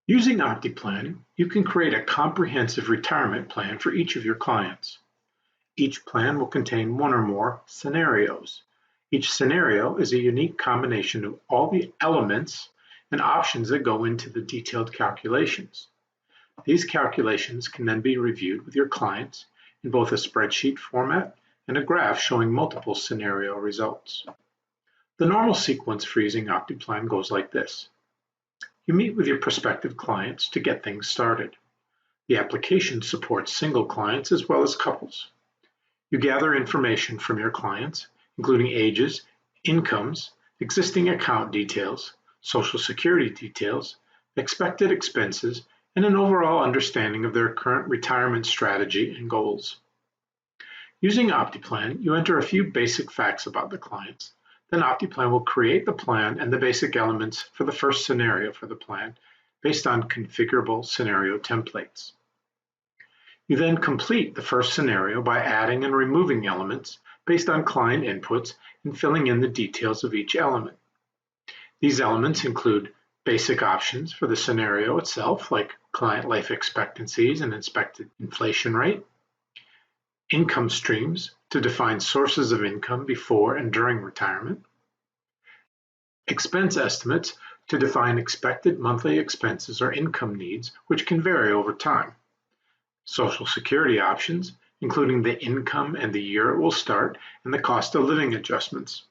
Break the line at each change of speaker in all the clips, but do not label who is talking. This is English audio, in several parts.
Using OptiPlan, you can create a comprehensive retirement plan for each of your clients. Each plan will contain one or more scenarios. Each scenario is a unique combination of all the elements and options that go into the detailed calculations. These calculations can then be reviewed with your clients in both a spreadsheet format and a graph showing multiple scenario results. The normal sequence for using OptiPlan goes like this. You meet with your prospective clients to get things started. The application supports single clients as well as couples. You gather information from your clients, including ages, incomes, existing account details, Social Security details, expected expenses, and an overall understanding of their current retirement strategy and goals. Using OptiPlan, you enter a few basic facts about the clients. Then OptiPlan will create the plan and the basic elements for the first scenario for the plan based on configurable scenario templates. You then complete the first scenario by adding and removing elements based on client inputs and filling in the details of each element. These elements include basic options for the scenario itself, like client life expectancies and expected inflation rate, income streams to define sources of income before and during retirement, expense estimates to define expected monthly expenses or income needs, which can vary over time, Social Security options, including the income and the year it will start and the cost of living adjustments,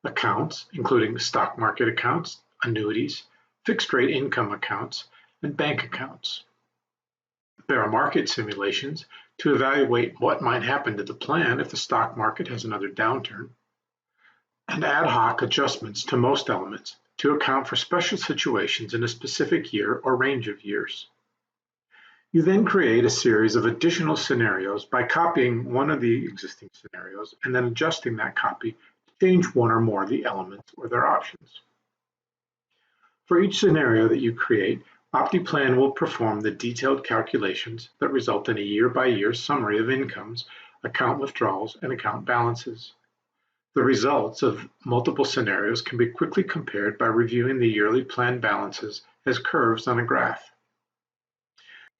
accounts, including stock market accounts, annuities, fixed rate income accounts, and bank accounts. There are market simulations to evaluate what might happen to the plan if the stock market has another downturn, and ad hoc adjustments to most elements to account for special situations in a specific year or range of years. You then create a series of additional scenarios by copying one of the existing scenarios and then adjusting that copy to change one or more of the elements or their options. For each scenario that you create, OptiPlan will perform the detailed calculations that result in a year-by-year summary of incomes, account withdrawals, and account balances. The results of multiple scenarios can be quickly compared by reviewing the yearly plan balances as curves on a graph.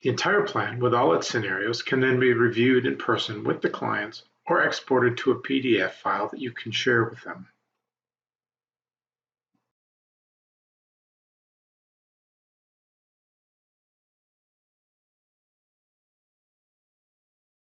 The entire plan with all its scenarios can then be reviewed in person with the clients or exported to a PDF file that you can share with them.